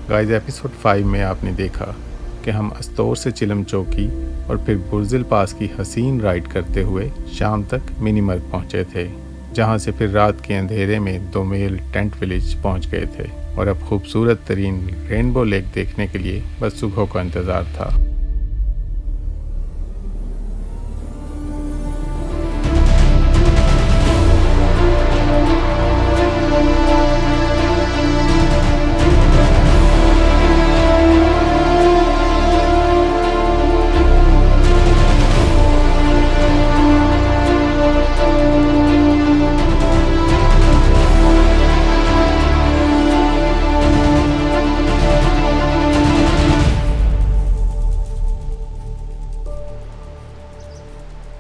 Guys episode 5 में आपने देखा कि हम अस्तौर से चिलम चौकी और फिर बुर्जिल पास की हसीन राइड करते हुए शाम तक मिनीमर्ग पहुंचे थे, जहां से फिर रात के अंधेरे में दोमेल टेंट विलेज पहुंच गए थे और अब खूबसूरत तरीन रेनबो लेक देखने के लिए बस सुबह का इंतज़ार था।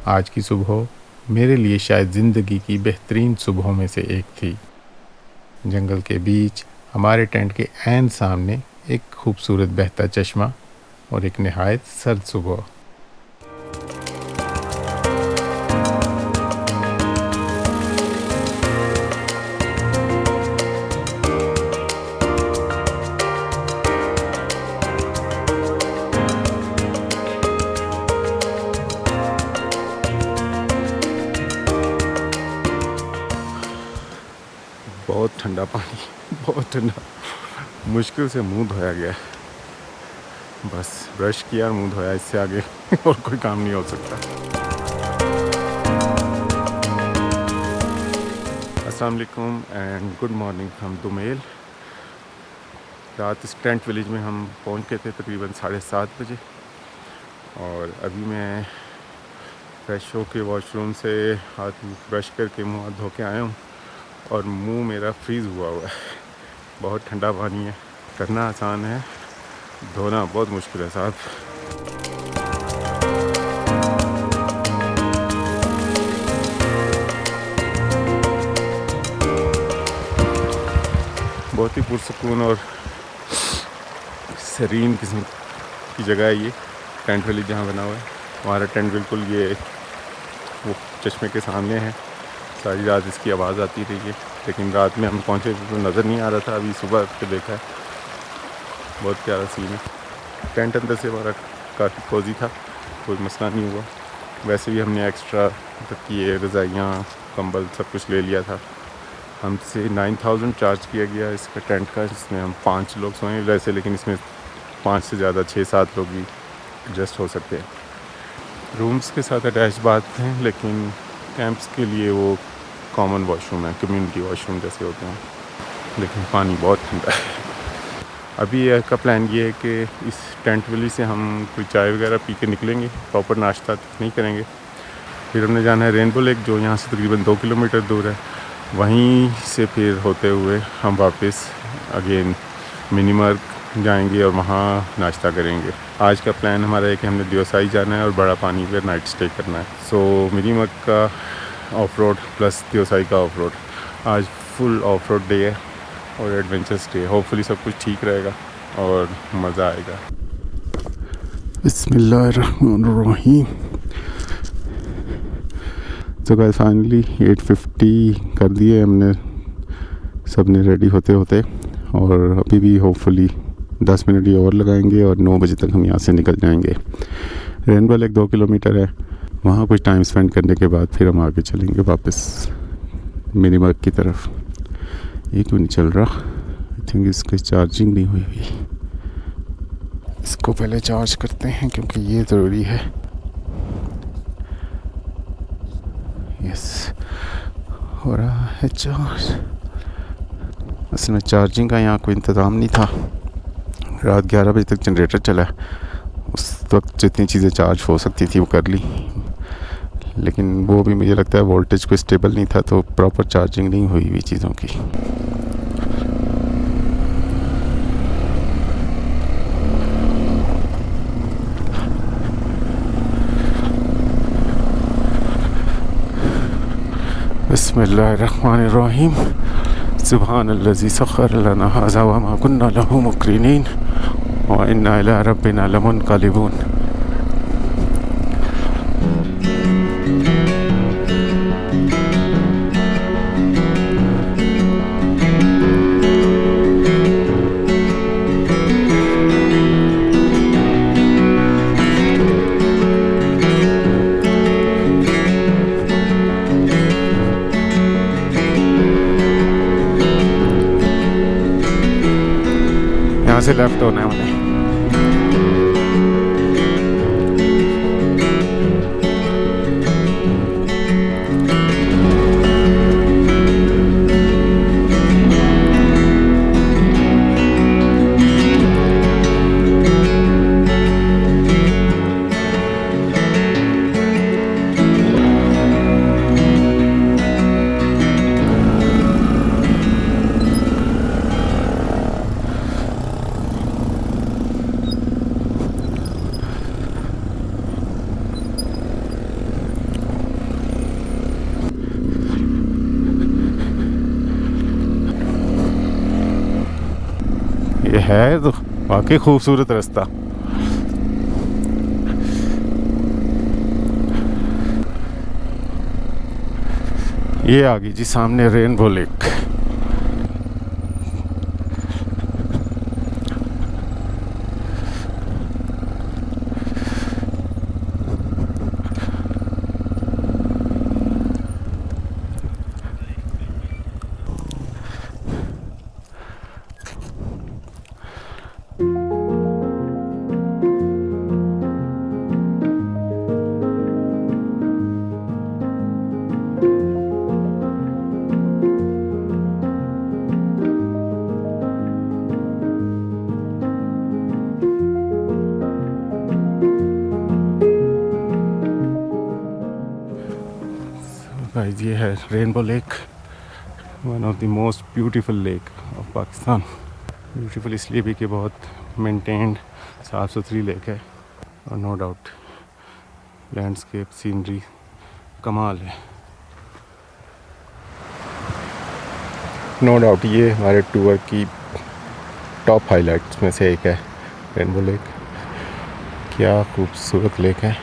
आज की सुबह मेरे लिए शायद ज़िंदगी की बेहतरीन सुबहों में से एक थी। जंगल के बीच हमारे टेंट के ऐन सामने एक खूबसूरत बहता चश्मा और एक नहायत सर्द सुबह। बहुत ठंडा पानी, बहुत ठंडा। मुश्किल से मुंह धोया गया, बस ब्रश किया और मुंह धोया, इससे आगे और कोई काम नहीं हो सकता। अस्सलाम वालेकुम and good morning from Domel. रात इस टेंट विलेज में हम पहुंच गए थे तकरीबन 7:30 बजे और अभी मैं फ्रेश होके वॉशरूम से हाथ ब्रश करके मुँह हाथ धो के आया हूँ और मुंह मेरा फ्रीज़ हुआ है। बहुत ठंडा पानी है, करना आसान है, धोना बहुत मुश्किल है साहब। बहुत ही पुरसकून और सरीन किस्म की जगह है ये टेंट विलेज जहाँ बना हुआ है। हमारा टेंट बिल्कुल ये वो चश्मे के सामने है। सारी रात इसकी आवाज़ आती रही है, लेकिन रात में हम पहुँचे तो नज़र नहीं आ रहा था। अभी सुबह के देखा है, बहुत प्यारा सीन है। टेंट अंदर से हमारा काफ़ी कोजी था, कोई मसला नहीं हुआ। वैसे भी हमने एक्स्ट्रा तकिए, रज़ाइयाँ, कंबल सब कुछ ले लिया था। हमसे 9000 चार्ज किया गया इसका टेंट का, जिसमें हम 5 लोग सोएं वैसे, लेकिन इसमें 5 से ज़्यादा 6-7 लोग भी एडजस्ट हो सकते हैं। रूम्स के साथ अटैच बाथ हैं, लेकिन कैंप्स के लिए वो कॉमन वॉशरूम है, कम्युनिटी वॉशरूम जैसे होते हैं, लेकिन पानी बहुत ठंडा है। अभी का प्लान ये है कि इस टेंट विलेज से हम कोई चाय वगैरह पी के निकलेंगे, प्रॉपर नाश्ता नहीं करेंगे। फिर हमने जाना है रेनबो लेक, जो यहाँ से तकरीबन 2 किलोमीटर दूर है। वहीं से फिर होते हुए हम वापस अगेन मिनीमर्ग जाएंगे और वहाँ नाश्ता करेंगे। आज का प्लान हमारा है कि हमने दियोसाई जाना है और बड़ा पानी पर नाइट स्टे करना है। सो मिनीमर्ग का ऑफ रोड प्लस दियोसाई का ऑफ रोड, आज फुल ऑफ रोड डे है और एडवेंचरस डे। होपफुली सब कुछ ठीक रहेगा और मज़ा आएगा। बिस्मिल्लाहिर्रहमानिर्रहीम। तो गाइस फाइनली 8:50 कर दिए हमने, सब ने रेडी होते होते, और अभी भी होपफुली 10 मिनट ही और लगाएंगे और 9 बजे तक हम यहाँ से निकल जाएंगे। रेनबो लेक 2 किलोमीटर है, वहाँ कुछ टाइम स्पेंड करने के बाद फिर हम आगे चलेंगे वापस मिनीमर्ग की तरफ। ये क्यों नहीं चल रहा? आई थिंक इसकी चार्जिंग नहीं हुई हुई। इसको पहले चार्ज करते हैं क्योंकि ये ज़रूरी है। यस, हो रहा है चार्ज। असल में चार्जिंग का यहाँ कोई इंतज़ाम नहीं था। रात 11 बजे तक जनरेटर चला, उस वक्त जितनी चीज़ें चार्ज हो सकती थी वो कर ली, लेकिन वो भी मुझे लगता है वोल्टेज कोई स्टेबल नहीं था, तो प्रॉपर चार्जिंग नहीं हुई हुई चीज़ों की। बिस्मिल्लाहिर्रहमानिर्रहीम। सुब्हानल्लज़ी सख़्ख़र लना हाज़ा व मा कुन्ना लहू मुक़रिनीन व इन्ना इला रब्बिना लमुनक़लिबून। यहाँ से लेफ्ट होना है उन्हें। ये है तो वाकई खूबसूरत रास्ता। ये आ गई जी सामने रेनबो लेक। गाइस ये है rainbow lake, one of the most beautiful lake of Pakistan. Beautiful इसलिए भी कि बहुत मेंटेन्ड साफ़ सुथरी लेक है और नो डाउट लैंडस्केप सीनरी कमाल है। नो डाउट ये हमारे टूर की टॉप हाइलाइट्स में से एक है रेनबो लेक। क्या खूबसूरत लेक है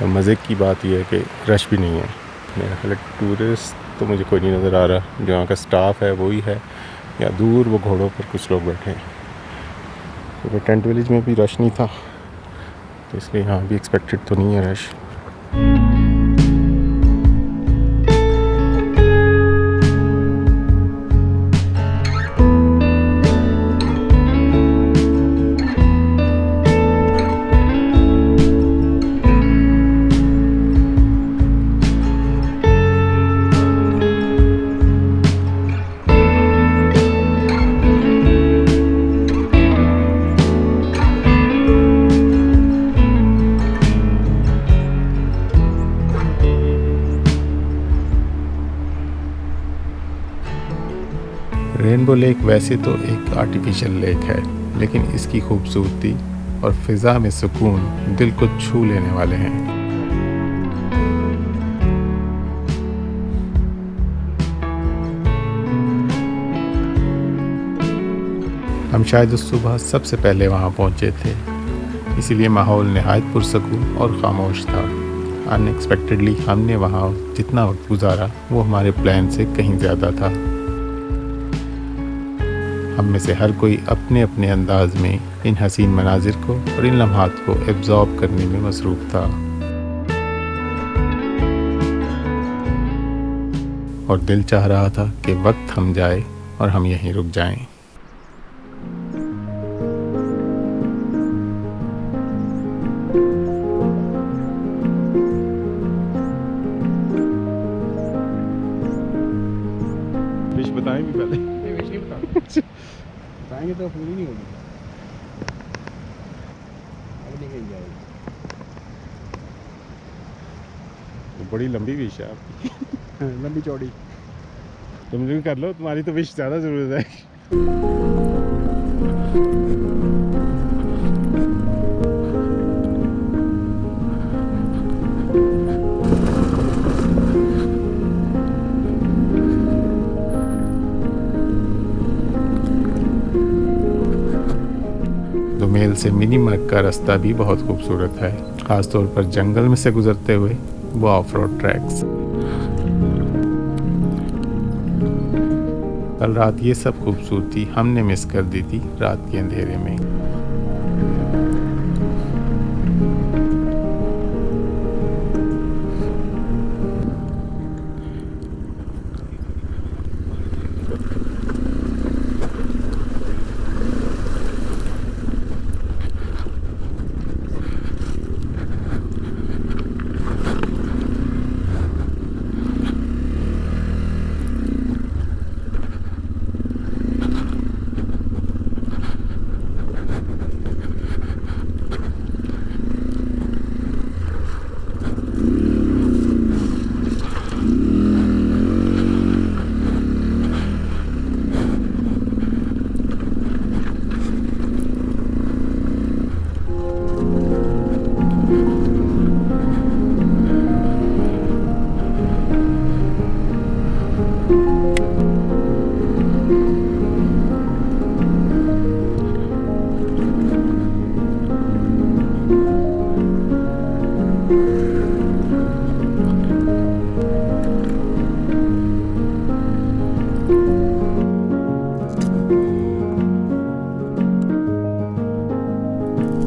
और मज़े की बात यह है कि रश भी नहीं है। मेरा ख्याल टूरिस्ट तो मुझे कोई नहीं नज़र आ रहा, जो यहाँ का स्टाफ है वही है, या दूर वो घोड़ों पर कुछ लोग बैठे हैं। क्योंकि टेंट विलेज में भी रश नहीं था तो इसलिए यहाँ भी एक्सपेक्टेड तो नहीं है रश। रेनबो लेक वैसे तो एक आर्टिफिशियल लेक है, लेकिन इसकी खूबसूरती और फ़िज़ा में सुकून दिल को छू लेने वाले हैं। हम शायद उस सुबह सबसे पहले वहाँ पहुँचे थे, इसीलिए माहौल नहायत पुरसकून और ख़ामोश था। अनएक्सपेक्टेडली हमने वहाँ जितना वक्त गुजारा वो हमारे प्लान से कहीं ज़्यादा था। हम में से हर कोई अपने अपने अंदाज में इन हसीन मनाजिर को और इन लम्हात को एब्जॉर्ब करने में मसरूफ़ था और दिल चाह रहा था कि वक्त थम जाए और हम यहीं रुक जाएं। विश बताएं भी पहले। विश नहीं बताएंगे तो पूरी नहीं होगी। अब नहीं कहीं जाएगी। बड़ी लंबी विश है आपकी। लंबी चौड़ी तुम भी कर लो, तुम्हारी तो विश ज़्यादा ज़रूरत है। दुमेल से मिनी मर्ग का रास्ता भी बहुत खूबसूरत है, ख़ास तौर पर जंगल में से गुजरते हुए वो ऑफ रोड ट्रैक्स। कल रात ये सब खूबसूरती हमने मिस कर दी थी रात के अंधेरे में।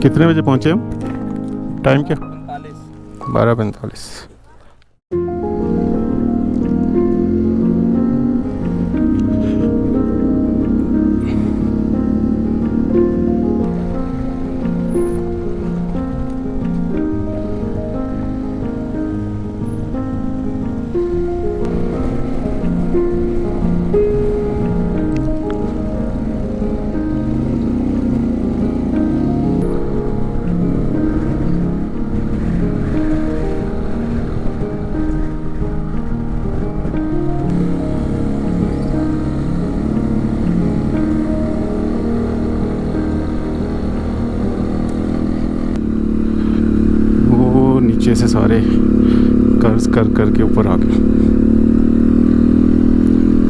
कितने बजे पहुँचे हम? टाइम क्या? 12:45। नीचे से सारे कर्व्स कर के ऊपर आ गए।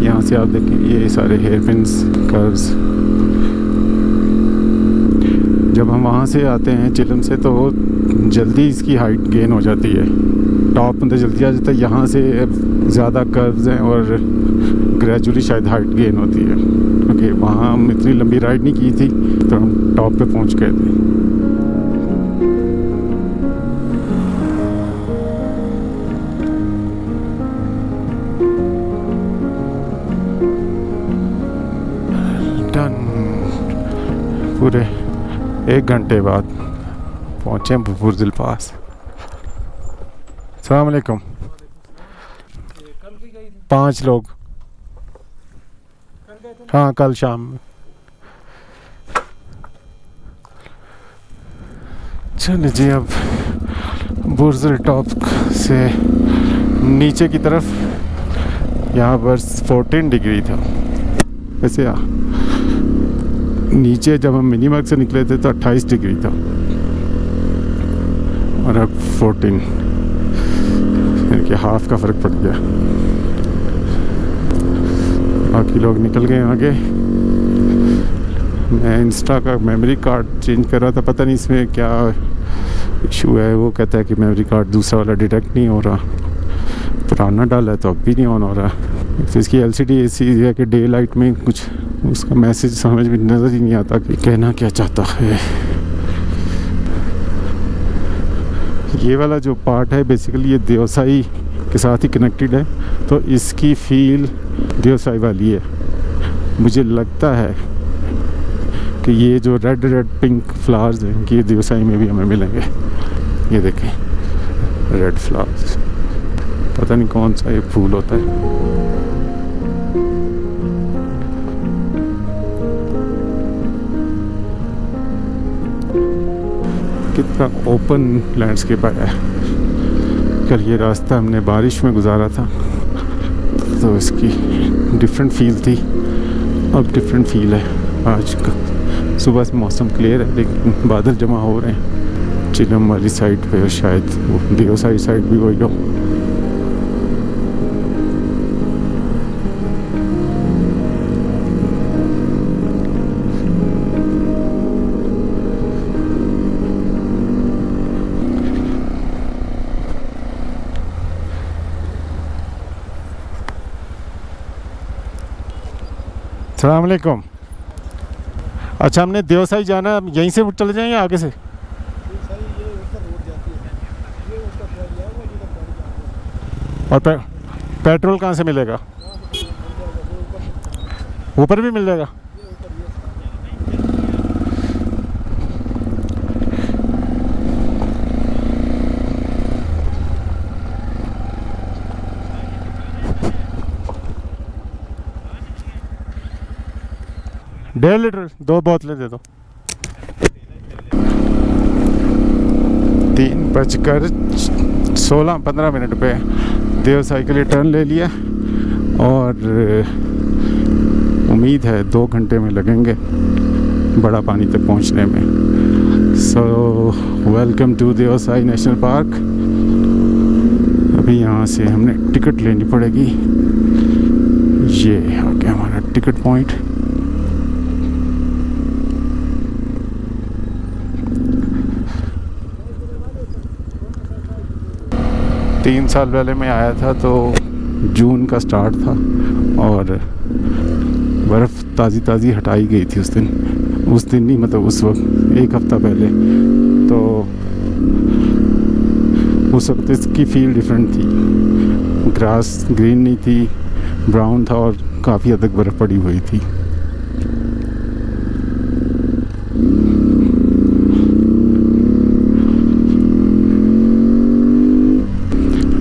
यहाँ से आप देखें ये सारे हेयर पिन्स कर्व्स। जब हम वहाँ से आते हैं चिलम से तो जल्दी इसकी हाइट गेन हो जाती है, टॉप में तो जल्दी आ जाता है। यहाँ से ज़्यादा कर्व्स हैं और ग्रेजुअली शायद हाइट गेन होती है, क्योंकि वहाँ हम इतनी लंबी राइड नहीं की थी तो हम टॉप पे पहुँच गए थे। पूरे 1 घंटे बाद पहुँचे बुर्जिल पास। अस्सलाम वालेकुम। 5 लोग। हाँ कल शाम में। चलिए जी, अब बुर्जिल टॉप से नीचे की तरफ यहाँ पर 14 डिग्री था वैसे। नीचे जब हम मिनीमर्ग से निकले थे तो 28 डिग्री था और अब 14, यानी कि हाफ का फ़र्क पड़ गया। बाकी लोग निकल गए आगे। मैं इंस्टा का मेमोरी कार्ड चेंज कर रहा था, पता नहीं इसमें क्या इशू है। वो कहता है कि मेमोरी कार्ड दूसरा वाला डिटेक्ट नहीं हो रहा, पुराना डाला है तो अब भी नहीं ऑन हो रहा। तो इसकी LCD ऐसी है कि डे लाइट में कुछ उसका मैसेज समझ में नज़र ही नहीं आता कि कहना क्या चाहता है। ये वाला जो पार्ट है बेसिकली ये देवसाई के साथ ही कनेक्टेड है, तो इसकी फील देवसाई वाली है। मुझे लगता है कि ये जो रेड पिंक फ्लावर्स हैं कि ये देवसाई में भी हमें मिलेंगे। ये देखें रेड फ्लावर्स, पता नहीं कौन सा ये फूल होता है। कितना ओपन लैंडस्केप आया है। कल ये रास्ता हमने बारिश में गुजारा था तो इसकी डिफरेंट फील थी, अब डिफरेंट फील है। आज सुबह से मौसम क्लियर है लेकिन बादल जमा हो रहे हैं चिलम वाली साइड पे, और शायद वो देवसाई साइड भी वही हो। अस्सलाम वालेकुम। अच्छा, हमने देवसाई जाना, यहीं से चले जाएंगे आगे से? और पेट्रोल कहाँ से मिलेगा? ऊपर भी मिल जाएगा? ₹1.5 2 बोतलें दे दो। 3:16-15 पे देवसाई के लिए टर्न ले लिया और उम्मीद है 2 घंटे में लगेंगे बड़ा पानी तक पहुंचने में। So welcome to Deosai national park. अभी यहाँ से हमने टिकट लेनी पड़ेगी। ये आ गया हमारा टिकट पॉइंट। तीन साल पहले मैं आया था तो जून का स्टार्ट था और बर्फ़ ताज़ी हटाई गई थी उस दिन। उस दिन नहीं, मतलब उस वक्त 1 हफ़्ता पहले, तो उस वक्त इसकी फील डिफरेंट थी। ग्रास ग्रीन नहीं थी, ब्राउन था और काफ़ी हद तक बर्फ़ पड़ी हुई थी।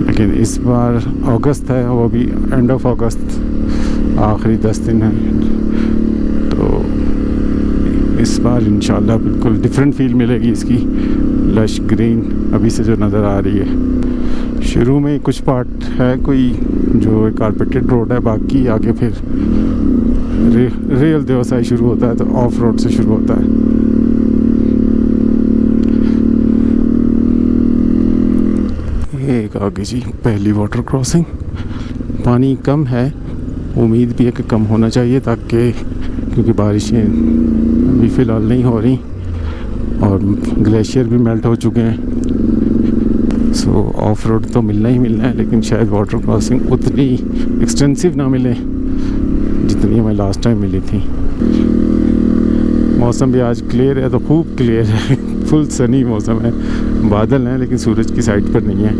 लेकिन इस बार अगस्त है, वो भी एंड ऑफ अगस्त, आखिरी 10 दिन है, तो इस बार इंशाल्लाह बिल्कुल डिफरेंट फील मिलेगी इसकी। लश ग्रीन अभी से जो नज़र आ रही है। शुरू में कुछ पार्ट है कोई जो कारपेटेड रोड है, बाकी आगे फिर रियल देवसाई शुरू होता है, तो ऑफ रोड से शुरू होता है। ये एक आगे जी पहली वाटर क्रॉसिंग। पानी कम है, उम्मीद भी है कि कम होना चाहिए, ताकि क्योंकि बारिशें अभी फ़िलहाल नहीं हो रही और ग्लेशियर भी मेल्ट हो चुके हैं। सो ऑफ रोड तो मिलना ही मिलना है, लेकिन शायद वाटर क्रॉसिंग उतनी एक्सटेंसिव ना मिले जितनी हमें लास्ट टाइम मिली थी। मौसम भी आज क्लियर है, तो खूब क्लियर है, फुल सनी मौसम है। बादल हैं लेकिन सूरज की साइड पर नहीं है।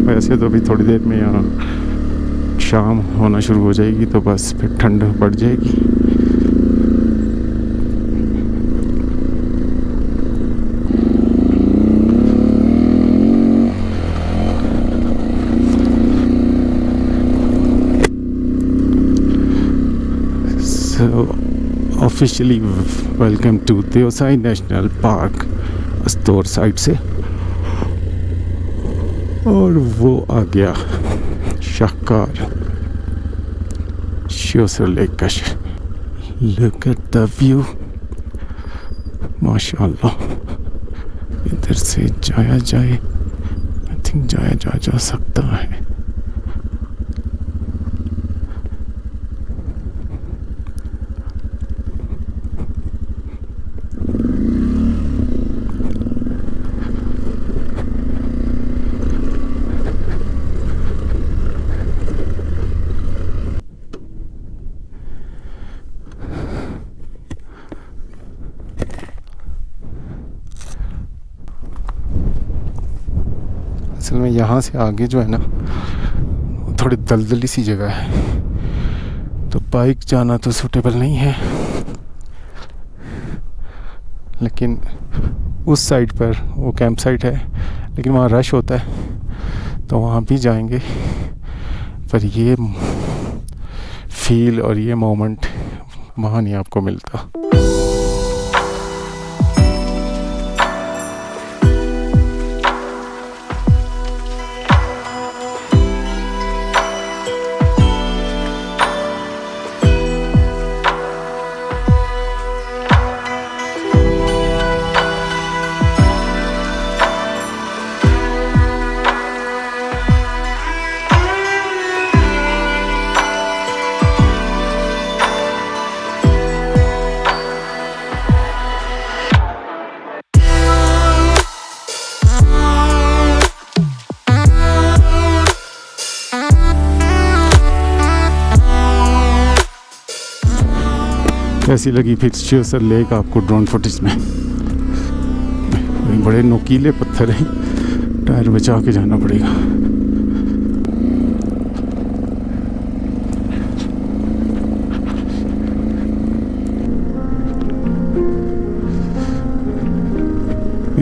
वैसे तो अभी थोड़ी देर में यहाँ शाम होना शुरू हो जाएगी, तो बस फिर ठंड बढ़ जाएगी। So officially welcome to Deosai national park Astore side से। और वो आ गया शाहकार श्योसर लेक का। लुक एट द व्यू, माशाल्लाह। इधर से जाया जाए, आई थिंक जाया जा सकता है। असल में यहाँ से आगे जो है ना, थोड़ी दलदली सी जगह है, तो बाइक जाना तो सूटेबल नहीं है। लेकिन उस साइड पर वो कैंप साइट है, लेकिन वहाँ रश होता है, तो वहाँ भी जाएंगे। पर ये फील और ये मोमेंट वहाँ नहीं आपको मिलता। कैसी लगी फिर श्योसर लेक आपको ड्रोन फुटेज में? बड़े नुकीले पत्थर हैं, टायर बचा के जाना पड़ेगा।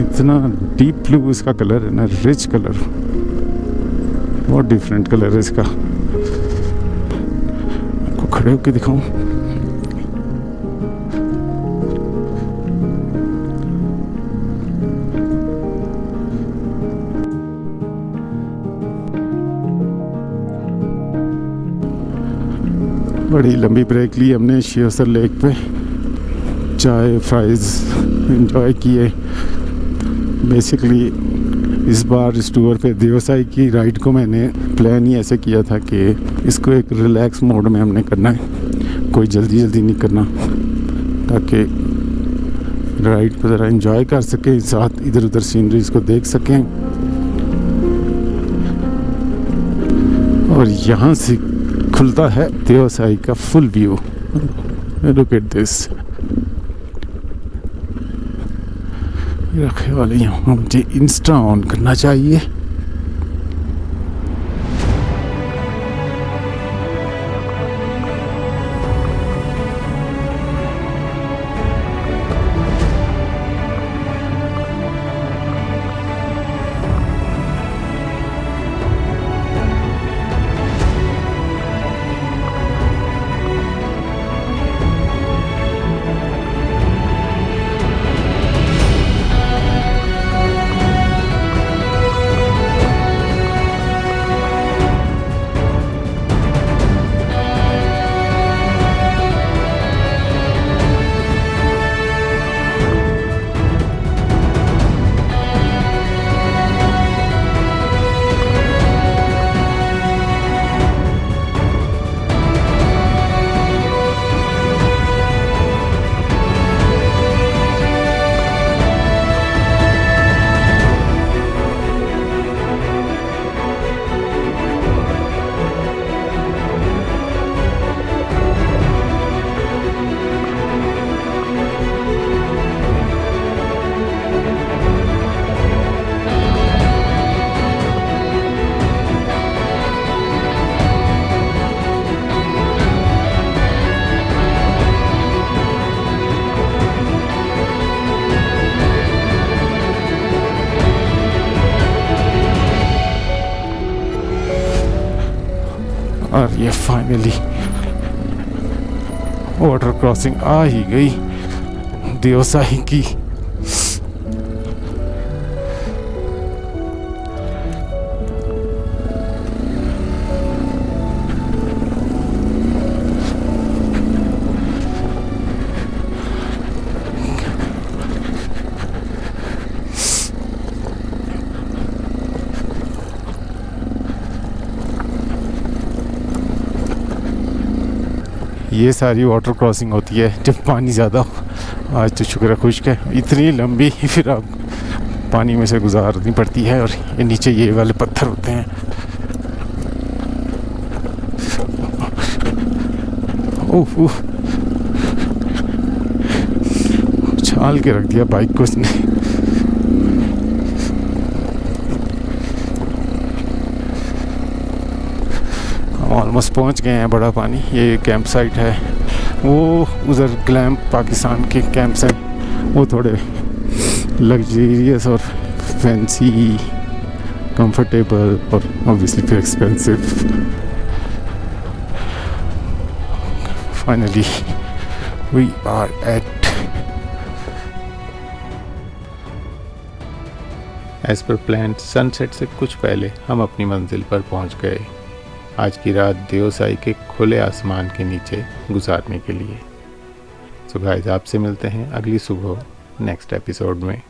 इतना डीप ब्लू इसका कलर है ना, रिच कलर, बहुत डिफरेंट कलर है इसका। आपको खड़े होके दिखाऊं। बड़ी लंबी ब्रेक ली हमने श्योसर लेक पे, चाय फ्राइज़ एंजॉय किए। बेसिकली इस बार इस टूर पे देवसाई की राइड को मैंने प्लान ही ऐसे किया था कि इसको एक रिलैक्स मोड में हमने करना है, कोई जल्दी नहीं करना, ताकि राइड को ज़रा एंजॉय कर सकें, साथ इधर उधर सीनरीज को देख सकें। और यहाँ से खुलता है देवसाई का full view. Look at this. रखे वाले यहाँ मुझे इंस्टा ऑन करना चाहिए। और ये फाइनली वाटर क्रॉसिंग आ ही गई देवसाई की। ये सारी वाटर क्रॉसिंग होती है जब पानी ज़्यादा हो। आज तो शुक्र है खुश्क है, इतनी लंबी फिर आप पानी में से गुजारनी पड़ती है। और ये नीचे ये वाले पत्थर होते हैं। ओह ओह, उछाल के रख दिया बाइक को उसने। ऑलमोस्ट पहुंच गए हैं बड़ा पानी। ये कैंप साइट है, वो उधर ग्लैम पाकिस्तान के कैंप्स हैं, वो थोड़े लग्जरियस और फैंसी, कंफर्टेबल और ऑब्वियसली फिर expensive. Finally we are at. As per plan sunset से कुछ पहले हम अपनी मंजिल पर पहुंच गए, आज की रात देवसाई के खुले आसमान के नीचे गुजारने के लिए। सो गाइस, आपसे मिलते हैं अगली सुबह नेक्स्ट एपिसोड में।